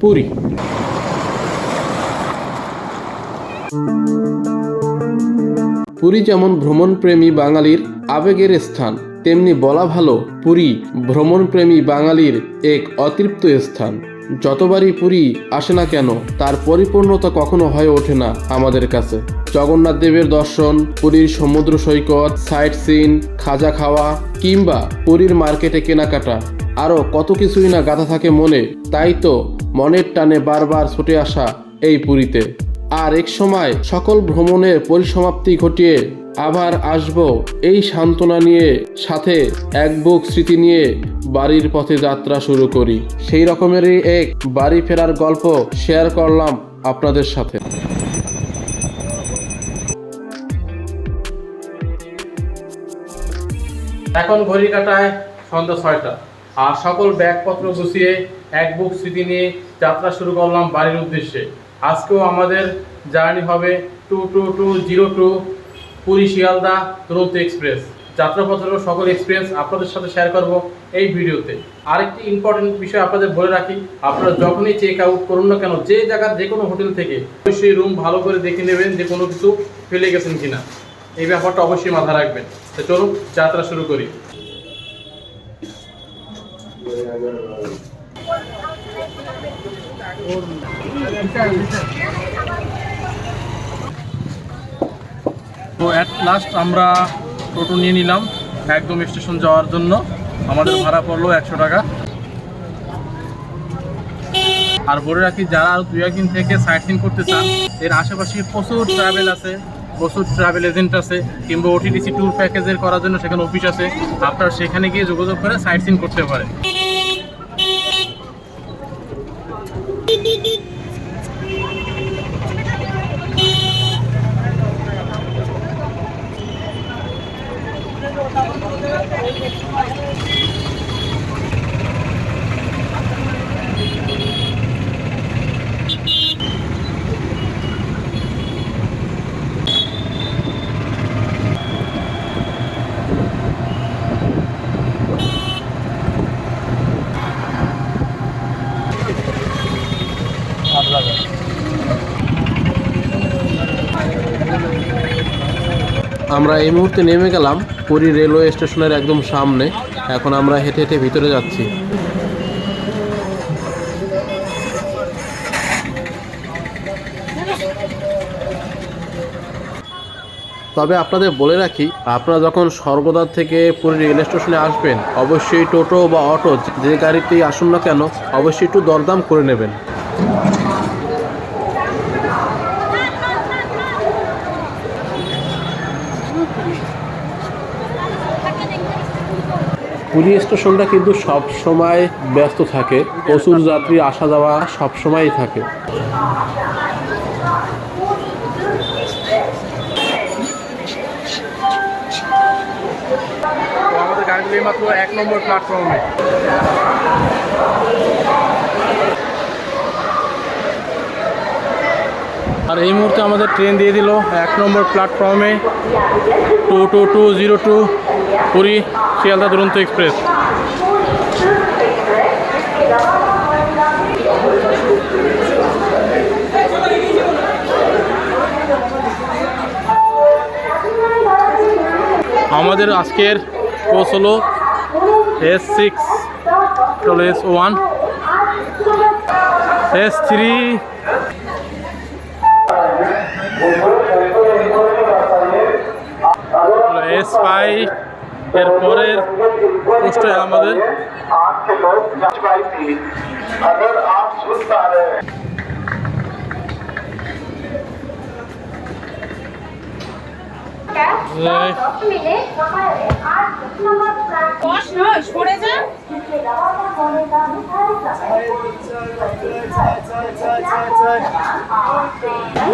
পুরী। পুরী যেমন ভ্রমণপ্রেমী বাঙালির আবেগের স্থান, তেমনি বলা ভালো পুরী ভ্রমণপ্রেমী বাঙালির এক অতৃপ্ত স্থান। যতবারই পুরী আসে না কেন তার পরিপূর্ণতা কখনো হয়ে ওঠে না আমাদের কাছে। জগন্নাথ দেবের দর্শন, পুরীর সমুদ্র সৈকত, সাইট সিন, খাজা খাওয়া কিংবা পুরীর মার্কেটে কেনাকাটা, আরও কত কিছুই না গাঁথা থাকে মনে। তাই তো মনের টানে বারবার ছুটে আসা এই পুরীতে। আর এক সময় সকল ভ্রমণের পরিসমাপ্তি ঘটিয়ে আবার আসব এই সান্ত্বনা নিয়ে, সাথে এক বুক স্মৃতি নিয়ে বাড়ির পথে যাত্রা শুরু করি। সেই রকমেরই এক বাড়ি ফেরার গল্প শেয়ার করলাম আপনাদের সাথে। এখন ঘড়ি কাটায় সন্ধ্যা 6টা, আর সকল ব্যাগপত্র গুছিয়ে এক বুক স্মৃতি নিয়ে যাত্রা শুরু করলাম বাড়ির উদ্দেশ্যে। আজকেও আমাদের জার্নি হবে 22202 পুরী শিয়ালদা দুরন্ত এক্সপ্রেস। যাত্রাপথের সকল এক্সপিরিয়েন্স আপনাদের সাথে শেয়ার করব এই ভিডিওতে। আরেকটি ইম্পর্টেন্ট বিষয় আপনাদের বলে রাখি, আপনারা যখনই চেক আউট করুন না কেন, যে জায়গার যে কোনো হোটেল থেকে, অবশ্যই রুম ভালো করে দেখে নেবেন যে কোনো কিছু ফেলে গেছেন কিনা। এই ব্যাপারটা অবশ্যই মাথায় রাখবেন। তো চলুন যাত্রা শুরু করি। তো অ্যাট লাস্ট আমরা টোটো নিয়ে নিলাম একদম স্টেশন যাওয়ার জন্য। আমাদের ভাড়া পড়লো 100 টাকা। আর বলে রাখি, যারা আর 2 একদিন থেকে সাইট সিন করতে চান, এর আশেপাশে প্রচুর ট্রাভেল আছে, প্রচুর ট্রাভেল এজেন্ট আছে, কিংবা ওটিডিসি ট্যুর প্যাকেজের করার জন্য সেখানে অফিস আছে। আপনারা সেখানে গিয়ে যোগাযোগ করে সাইট সিন করতে পারেন। আমরা এই মুহূর্তে নেমে গেলাম পুরী রেলওয়ে স্টেশনের একদম সামনে। এখন আমরা হেঁটে হেঁটে ভিতরে যাচ্ছি। তবে আপনাদের বলে রাখি, আপনারা যখন স্বর্গদ্বার থেকে পুরী রেল স্টেশনে আসবেন, অবশ্যই টোটো বা অটো যে গাড়িতেই আসুন না কেন, অবশ্যই একটু দরদাম করে নেবেন। পুরী স্টেশনটা কিন্তু সব সময় ব্যস্ত থাকে, প্রচুর যাত্রী আসা যাওয়া সব সময়ই থাকে। আমাদের গাড়িগুলি মাত্র 1 নম্বর প্ল্যাটফর্মে। আর এই মুহূর্তে আমাদের ট্রেন দিয়ে দিল 1 নম্বর প্ল্যাটফর্মে 22202 পুরী শিয়ালদা দুরন্ত এক্সপ্রেস। আমাদের আজকের কোচ হলো S6, S1, S3, S5। এরপরের পোস্টে আমাদের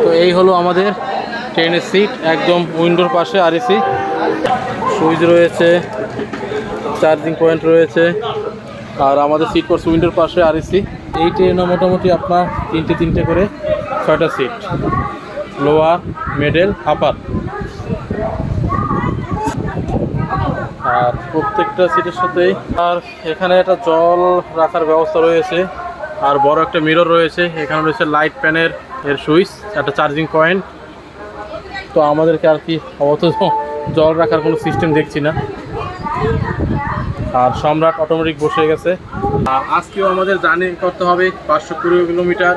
তো এই হলো আমাদের ট্রেনের সিট, একদম উইন্ডোর পাশে আরএসি সুইচ রয়েছে, চার্জিং পয়েন্ট রয়েছে। আর আমাদের সিট পড়ছে উইন্ডোর পাশে আরএসি। এই ট্রেনে মোটামুটি আপনার তিনটে করে 6টা সিট, লোয়ার, মিডল, আপার। আর প্রত্যেকটা সিটের সাথেই আর এখানে একটা জল রাখার ব্যবস্থা রয়েছে। আর বড় একটা মিরর রয়েছে, এখানে রয়েছে লাইট প্যানের এর সুইচ, একটা চার্জিং পয়েন্ট। তো আমাদেরকে আর কি অবশ্য জল রাখার কোনো সিস্টেম দেখছি না। আর সম্রাট অটোমেটিক বসে গেছে। আর আজকেও আমাদের জার্নি করতে হবে 520 কিলোমিটার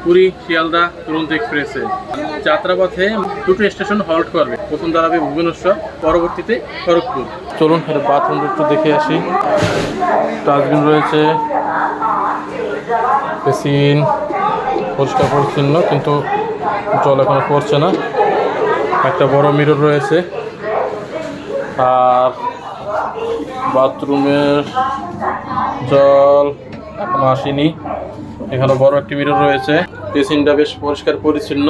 পুরী শিয়ালদা দুরন্ত এক্সপ্রেসে। যাত্রাপথে দুটো স্টেশন হল্ট করবে, প্রথম দাঁড়াবে ভুবনেশ্বর, পরবর্তীতে খড়গপুর। চলুন বাথরুমটা একটু দেখে আসি। ডাস্টবিন রয়েছে, বেসিন পরিষ্কার পরিচ্ছন্ন, কিন্তু জল এখনো পড়ছে না। একটা বড় মিরর রয়েছে। আর বাথরুমের জল এখনো আসেনি। এখানে বড় একটি মিরর রয়েছে, বেসিনটা বেশ পরিষ্কার পরিচ্ছন্ন।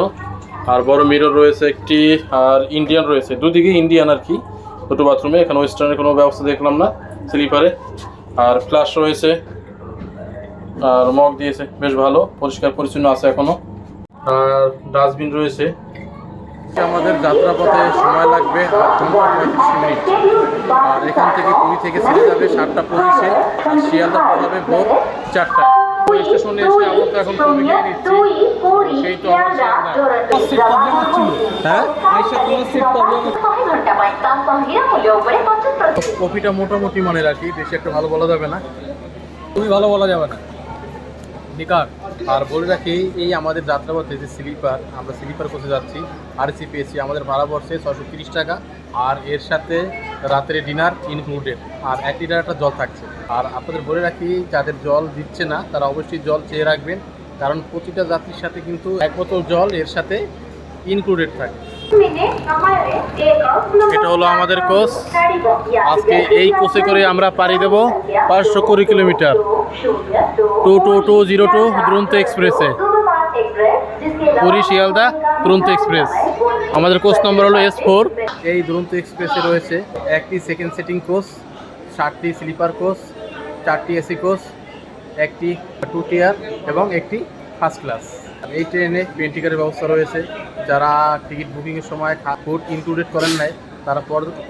আর বড় মিরর রয়েছে একটি, আর ইন্ডিয়ান রয়েছে, দুদিকে ইন্ডিয়ান আর কি দুটো বাথরুমে। এখানে ওয়েস্টার্নের কোনো ব্যবস্থা দেখলাম না স্লিপারে। আর ফ্লাশ রয়েছে, আর মগ দিয়েছে, বেশ ভালো পরিষ্কার পরিচ্ছন্ন আছে এখনো। আর ডাস্টবিন রয়েছে। আমাদের যাত্রাপথে সময় লাগবে 8 ঘন্টা 35 মিনিট। আর এখান থেকে পুরী থেকে ছেড়ে যাবে 7টা 25-এ, আর শিয়ালদা পৌঁছাবে ভোর 4টায়। ওই স্টেশনে এসে আমরা তো এখন কমে গিয়ে নিচ্ছি, সেই তো আমার হ্যাঁ কফিটা মোটামুটি মানে রাখি, বেশি একটা ভালো বলা যাবে না, খুবই ভালো বলা যাবে না, বেকার। আর বলে রাখি, এই আমাদের যাত্রাপথে যে স্লিপার, আমরা স্লিপার কোচে যাচ্ছি, আরসি পেয়েছি, আমাদের ভাড়া পড়ছে 630 টাকা। আর এর সাথে রাতের ডিনার ইনক্লুডেড, আর 1 লিটার একটা জল থাকছে। আর আপনাদের বলে রাখি, যাদের জল দিচ্ছে না তারা অবশ্যই জল চেয়ে রাখবেন, কারণ প্রতিটা যাত্রীর সাথে কিন্তু 1 বোতল জল এর সাথে ইনক্লুডেড থাকে। এটা হলো আমাদের কোচ। আজকে এই কোচে করে আমরা পাড়ি দেব 520 কিলোমিটার 2202 দুরন্ত এক্সপ্রেসে, পুরী শিয়ালদা দুরন্ত এক্সপ্রেস। আমাদের কোচ নম্বর হলো S4। এই দুরন্ত এক্সপ্রেসে রয়েছে একটি সেকেন্ড সিটিং কোচ, 7টি স্লিপার কোচ, 4টি এসি কোচ, একটি 2 টিয়ার এবং একটি ফার্স্ট ক্লাস। এই ট্রেনে পেন্টিকারের ব্যবস্থা রয়েছে। যারা টিকিট বুকিংয়ের সময় ফুড ইনক্লুডেড করেন নাই, তারা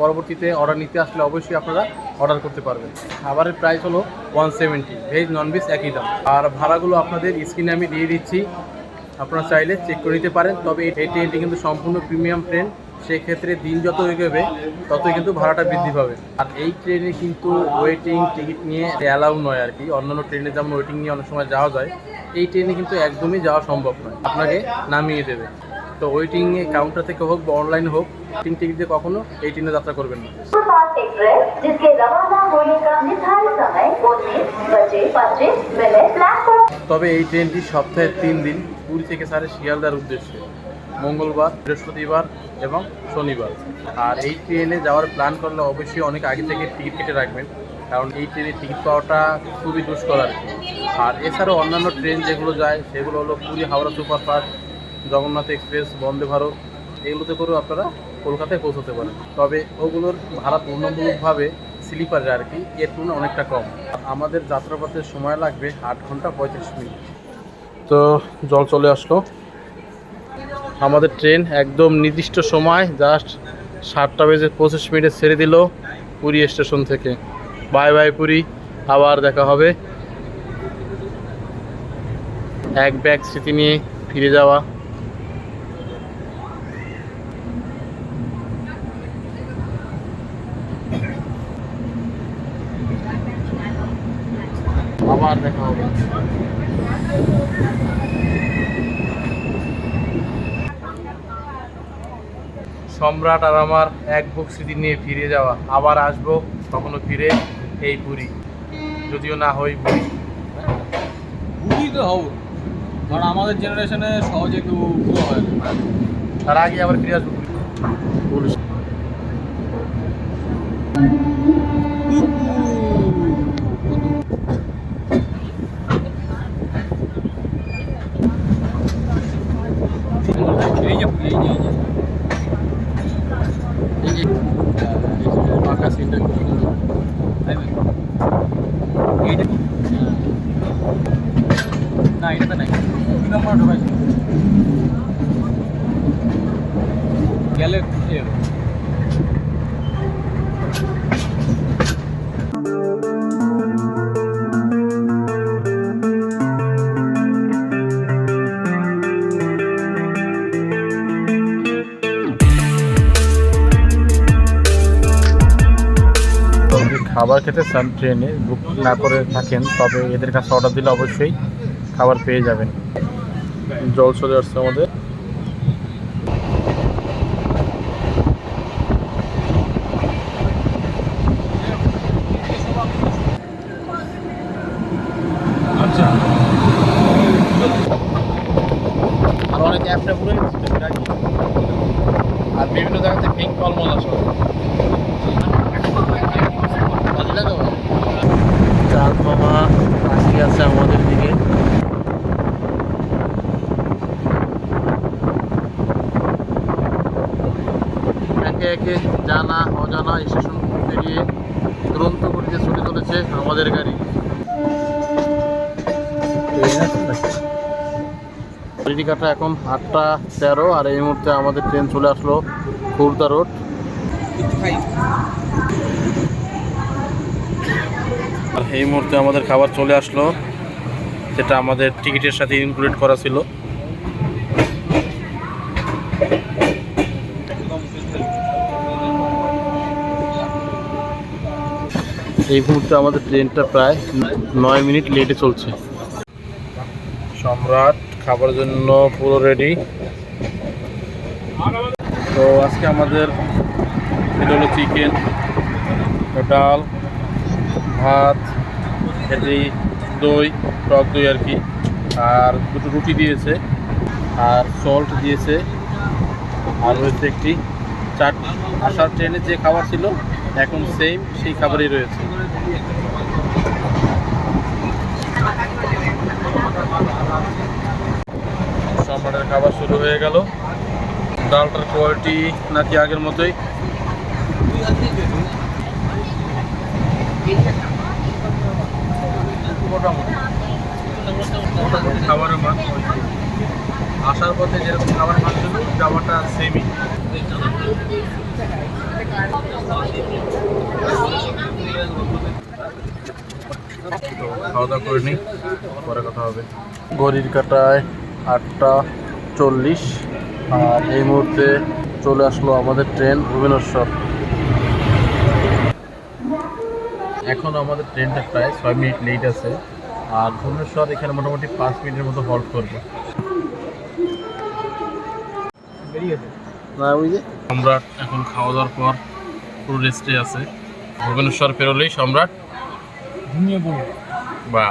পরবর্তীতে অর্ডার নিতে আসলে অবশ্যই আপনারা অর্ডার করতে পারবেন। খাবারের প্রাইস হলো 170, ভেজ ননভেজ একই দাম। আর ভাড়াগুলো আপনাদের স্ক্রিনে আমি দিয়ে দিচ্ছি, আপনারা চাইলে চেক করে নিতে পারেন। তবে এই ট্রেনটি কিন্তু সম্পূর্ণ প্রিমিয়াম ট্রেন, সেক্ষেত্রে দিন যত এগোবে ততই কিন্তু ভাড়াটা বৃদ্ধি পাবে। আর এই ট্রেনে কিন্তু ওয়েটিং টিকিট নিয়ে অ্যালাউ নয় আর কি। অন্যান্য ট্রেনে যেমন ওয়েটিং নিয়ে অনেক সময় যাওয়া যায়, এই ট্রেনে কিন্তু একদমই যাওয়া সম্ভব নয়, আপনাকে নামিয়ে দেবে। তো ওয়েটিংয়ে কাউন্টার থেকে হোক বা অনলাইনে হোক, ওয়েটিং টিকিট দিয়ে কখনো এই ট্রেনে যাত্রা করবেন না। তবে এই ট্রেনটি সপ্তাহে 3 দিন পুরী থেকে ছাড়ে শিয়ালদার উদ্দেশ্যে, মঙ্গলবার, বৃহস্পতিবার এবং শনিবার। আর এই ট্রেনে যাওয়ার প্ল্যান করলে অবশ্যই অনেক আগে থেকে টিকিট কেটে রাখবেন, কারণ এই ট্রেনে টিকিট পাওয়াটা খুবই দুষ্কর আর কি। আর এছাড়াও অন্যান্য ট্রেন যেগুলো যায় সেগুলো হলো পুরী হাওড়া সুপারফাস্ট, জগন্নাথ এক্সপ্রেস, বন্দে ভারত, এগুলোতে করেও আপনারা কলকাতায় পৌঁছতে পারেন। তবে ওগুলোর ভাড়া তুলনামূলকভাবে স্লিপারে আর কি এর তুলনায় অনেকটা কম। আমাদের যাত্রাপথের সময় লাগবে 8 ঘন্টা 35 মিনিট। তো জল চলে আসলো। আমাদের ট্রেন একদম নির্দিষ্ট সময় জাস্ট 7টা বেজে 25 মিনিটে ছেড়ে দিল পুরী স্টেশন থেকে। বাই বাই পুরী, আবার দেখা হবে। এক ব্যাগ স্মৃতি নিয়ে ফিরে যাওয়া। আবার দেখা হবে। সম্রাট আর আমার এক বুক স্মৃতি নিয়ে ফিরে যাওয়া, আবার আসবো কখনো ফিরে এই পুরী, যদিও না হই পুরী। পুরী তো হব, কারণ আমাদের জেনারেশনে সহজে কেউ পুরো হয় না। তার আগে আবার ফিরে আসবো পুরী। এই যে পাকা সিনটা খুব সুন্দর। না, এটাতে নাই, 2 নম্বর ঢোকাইছে গেলে খাবার খেতে চান ট্রেনে, বুক না করে থাকেন, তবে এদের কাছে অর্ডার দিলে অবশ্যই খাবার পেয়ে যাবেন। জল চলে আসছে আমাদের। আচ্ছা, আর অনেক অ্যাপটা পুরো আর বিভিন্ন জায়গাতে পিঙ্ক কলমল আসে। চাঁদ মামা তাকিয়ে আছে আমাদের দিকে। একে একে জানা অজানা স্টেশন পেরিয়ে দুরন্ত গতিতে ছুটে চলেছে আমাদের গাড়ি। কাটা এখন 8:13 আর এই মুহূর্তে আমাদের ট্রেন চলে আসলো খুর্দা রোড। আর এই মুহূর্তে আমাদের খাবার চলে আসলো, যেটা আমাদের টিকিটের সাথে ইনক্লুড করা ছিল। এই মুহূর্তে আমাদের ট্রেনটা প্রায় 9 মিনিট লেটে চলছে। সম্রাট খাবার জন্য পুরো রেডি। তো আজকে আমাদের এটা হলো চিকেন, ডাল, ভাত, এটি দই, টক দই আর কি, আর দুটো রুটি দিয়েছে, আর সল্ট দিয়েছে, আর হচ্ছে একটি চাট। আসার ট্রেনে যে খাবার ছিল এখন সেম সেই খাবারই রয়েছে। সম্রাটের খাবার শুরু হয়ে গেল। ডালটার কোয়ালিটি নাকি আগের মতোই। খাবারের মান আসার পথে যেরকম খাবার মান ছিল যাওয়াটা সেমই। খাওয়া দাওয়া করে নিই, পরে কথা হবে। ঘড়ির কাঁটায় 8:40 আর এই মুহূর্তে চলে আসলো আমাদের ট্রেন ভুবনেশ্বর। এখন আমাদের ট্রেনটা প্রায় 6 মিনিট লেট আছে, আর ভুবনেশ্বর এখানে মোটামুটি 5 মিনিটের মতো হল্ট করবে। সম্রাট এখন খাওয়া দাওয়ার পর পুরো রেস্টে আছে। ভুবনেশ্বর পেরোলেই সম্রাট ঘুমিয়ে পড়বে। বা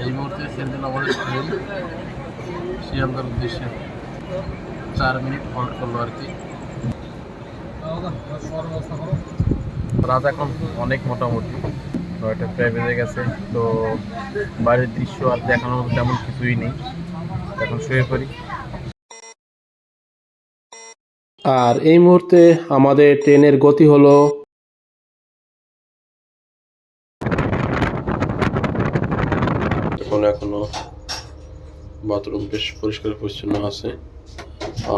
এই মুহূর্তে সেদিন আমাদের ট্রেন শিয়ালদার উদ্দেশ্যে 4 মিনিট হল্ট করলো আর কি। রাত এখন অনেক মোটামুটি 9টা প্রায় বেজে গেছে। তো বাইরের দৃশ্য আর দেখানোর মতো তেমন কিছুই নেই, এখন শুয়ে পড়ি। আর এই মুহূর্তে আমাদের ট্রেনের গতি হলো এখনো বাথরুম বেশ পরিষ্কার পরিচ্ছন্ন আছে।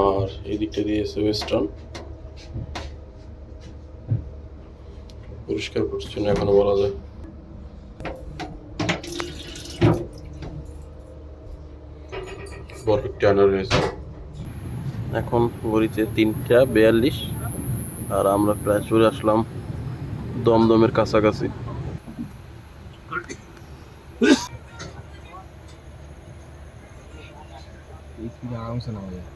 আর এই দিকটা দিয়েছে ওয়েস্টার্ন, পরিষ্কার পরিচ্ছন্ন এখনো বলা যায়। বরফের টানা রয়েছে। এখন ঘড়িতে 3:42 আর আমরা প্রায় চলে আসলাম দমদমের কাছাকাছি। আরামসে নামা যায়।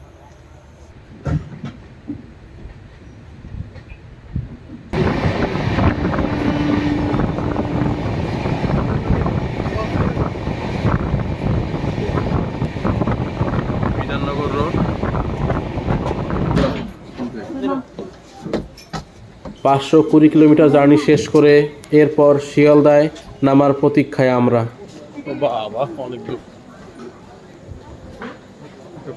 বিধাননগর রোড। 520 কিলোমিটার জার্নি শেষ করে এরপর শিয়ালদায় নামার প্রতীক্ষায় আমরা। বাবা অনেক দূর।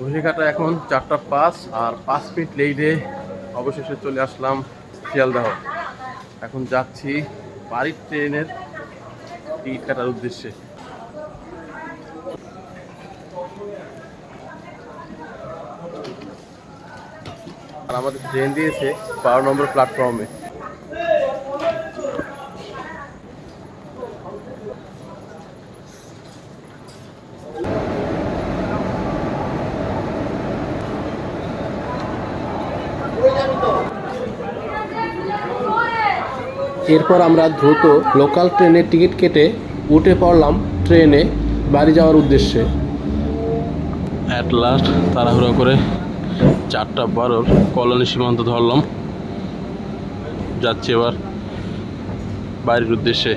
ঘড়ি কাটা এখন 4:05 আর 5 মিনিট লেটে অবশেষে চলে আসলাম শিয়ালদাহ। এখন যাচ্ছি বাড়ির ট্রেনের টিকিট কাটার উদ্দেশ্যে। আর আমাদের ট্রেন দিয়েছে 12 নম্বর প্ল্যাটফর্মে। এরপর আমরা দ্রুত লোকাল ট্রেনের টিকিট কেটে উঠে পড়লাম ট্রেনে বাড়ি যাওয়ার উদ্দেশ্যে। অ্যাট লাস্ট তাড়াহুড়ো করে 4:12 কলোনি সীমান্ত ধরলাম, যাচ্ছি এবার বাড়ির উদ্দেশ্যে।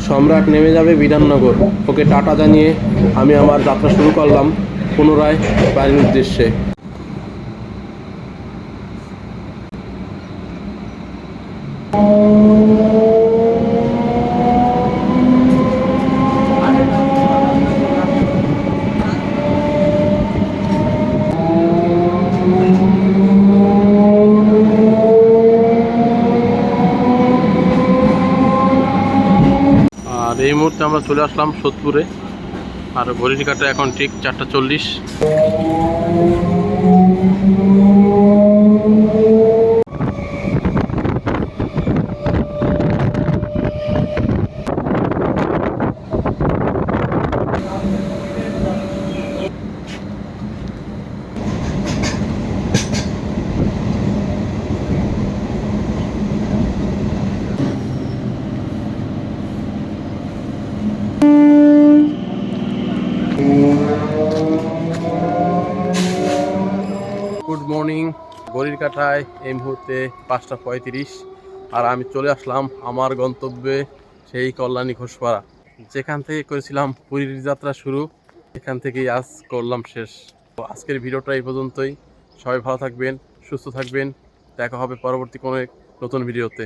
সম্রাট নেমে যাবে বিধাননগর, ওকে টাটা জানিয়ে আমি আমার যাত্রা শুরু করলাম পুনরায় বাড়ির উদ্দেশ্যে। আর এই মুহূর্তে আমরা চলে আসলাম সোদপুরে, আর ঘড়ির কাঁটা এখন ঠিক 4:40। Good morning. ঘড়ির কাঁটায় এই মুহূর্তে 5:35, আর আমি চলে আসলাম আমার গন্তব্যে, সেই কল্যাণী ঘোষপাড়া, যেখান থেকে করেছিলাম পুরীর যাত্রা শুরু, এখান থেকেই আজ করলাম শেষ। তো আজকের ভিডিওটা এই পর্যন্তই। সবাই ভালো থাকবেন, সুস্থ থাকবেন, দেখা হবে পরবর্তী কোনো এক নতুন ভিডিওতে।